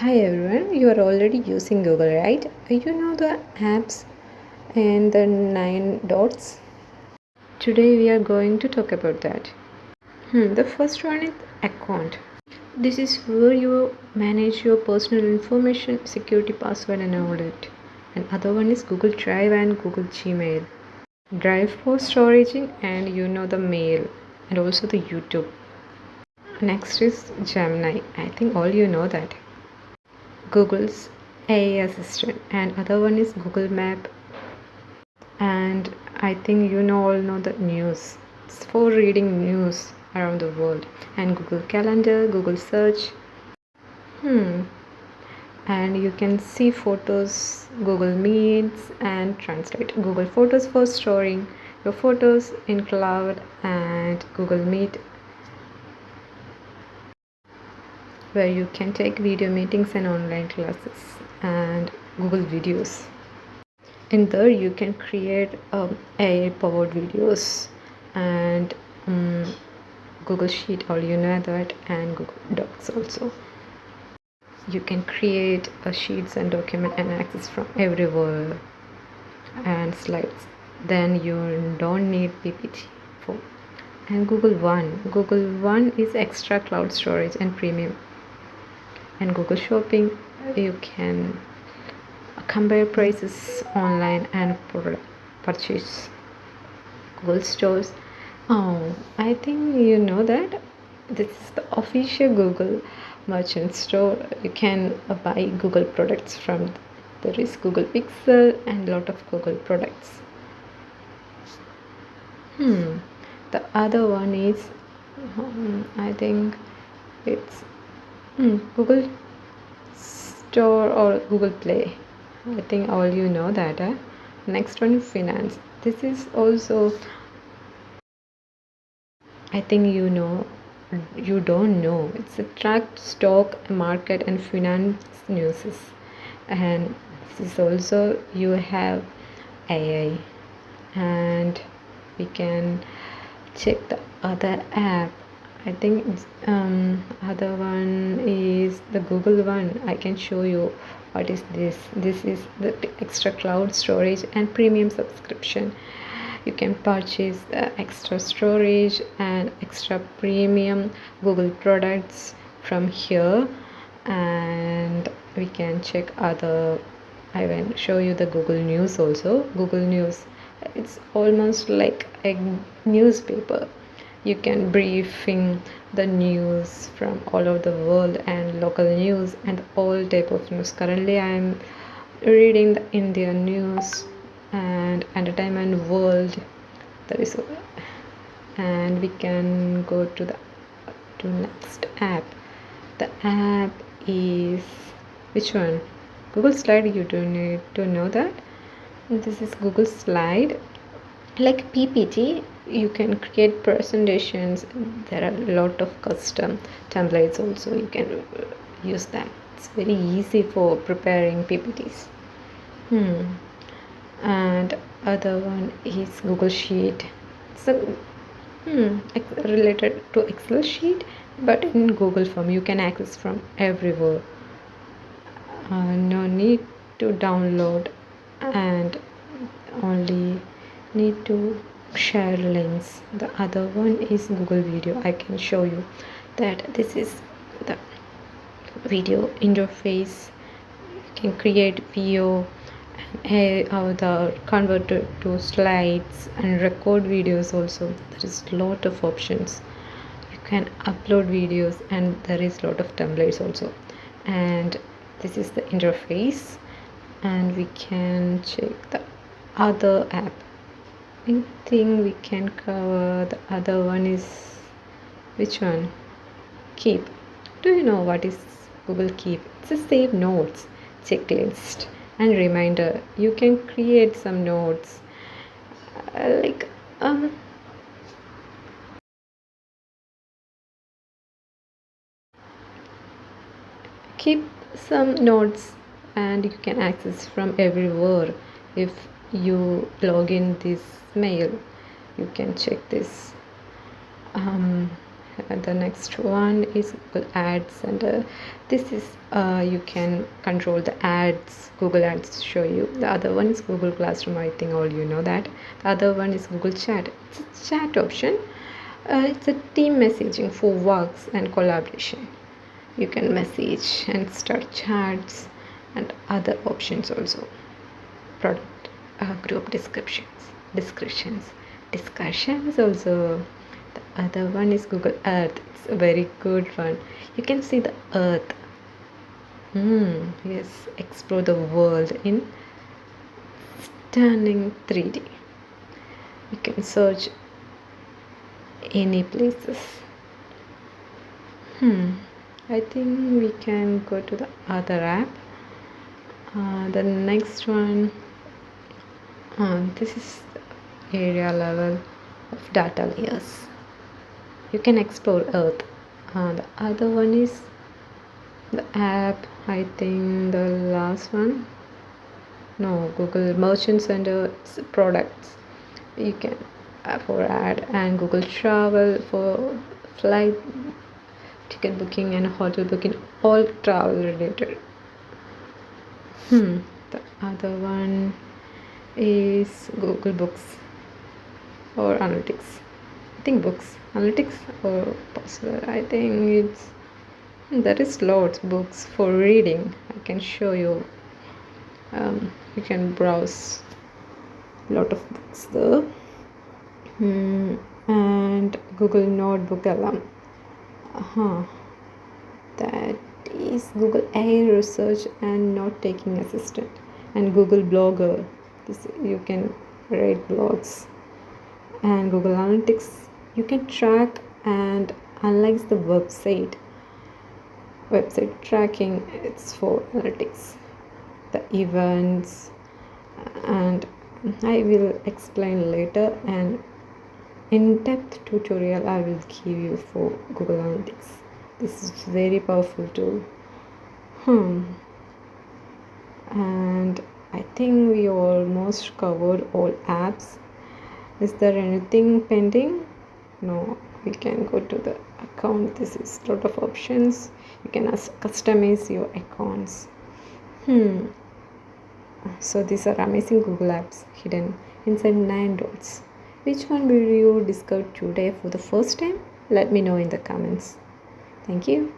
Hi everyone, you are already using Google, right? You know the apps and the 9 dots. Today we are going to talk about that. The first one is account. This is where you manage your personal information, security password and all that. And other one is Google Drive and Google Gmail. Drive for storage and the mail and also the YouTube. Next is Gemini. I think all you know that. Google's AI assistant, and other one is Google Map, and I think all know the news. It's for reading news around the world, and Google Calendar, Google Search. And you can see photos, Google Meets, and translate. Google Photos for storing your photos in cloud, and Google Meet, where you can take video meetings and online classes, and Google Videos. In there you can create AI powered videos and Google Sheet, all you know that, and Google Docs also. You can create sheets and document and access from everywhere, and slides. Then you don't need PPT for. And Google One is extra cloud storage and premium. And Google Shopping, you can compare prices online and purchase. Google Stores, I think you know that this is the official Google merchant store. You can buy Google products from. There is Google Pixel and lot of Google products. The other one is I think it's Google Store or Google Play. I think all you know that. Next one is finance. This is also, I think you don't know. It's a track stock market and finance news. And this is also you have AI, and we can check the other app. I think other one is the Google one. I can show you what is this. This is the extra cloud storage and premium subscription. You can purchase extra storage and extra premium Google products from here, and we can check other. I will show you the Google News also. Google News, it's almost like a newspaper. You can briefing the news from all over the world and local news and all type of news. Currently I am reading the Indian news and entertainment world. That is, and we can go to the next app. The app is which one? Google Slide. You don't need to know that. This is Google Slide, like PPT. You can create presentations. There are a lot of custom templates also. You can use that. It's very easy for preparing PPTs. And other one is Google Sheet. It's related to Excel sheet, but in Google form. You can access from everywhere. No need to download, and only need to share links. The other one is Google Video. I can show you that this is the video interface. You can create video and convert it to slides and record videos also. There is lot of options. You can upload videos, and there is lot of templates also. And this is the interface, and we can check the other app. I think we can cover the other one is which one? Keep. Do you know what is Google Keep? It's a save notes, checklist, and reminder. You can create some notes like keep some notes, and you can access from everywhere. If you log in this mail, you can check this. And the next one is Google Ads, and this is you can control the ads. Google Ads show you. The other one is Google Classroom. I think all you know that. The other one is Google Chat. It's a chat option. It's a team messaging for works and collaboration. You can message and start chats and other options also. Product group discussions also. The other one is Google Earth. It's a very good one. You can see the earth. Yes, explore the world in stunning 3D. You can search any places. I think we can go to the other app. The next one, this is the area level of data layers. You can explore Earth. The other one is the app. I think the last one. No, Google Merchant Center products. You can for ad, and Google Travel for flight ticket booking and hotel booking, all travel related. The other one is Google Books or Analytics. I think books, analytics or possible. I think it's there is lots books for reading. I can show you. You can browse lot of books there. And Google Notebook alarm. That is Google AI research and note taking assistant, and Google Blogger. This you can write blogs, and Google Analytics. You can track and analyze the website tracking. It's for analytics, the events, and I will explain later, and in-depth tutorial I will give you for Google Analytics. This is very powerful tool. And I think we almost covered all apps. Is there anything pending? No, we can go to the account. This is a lot of options. You can customize your accounts. So these are amazing Google apps hidden inside 9 dots. Which one will you discover today for the first time? Let me know in the comments. Thank you.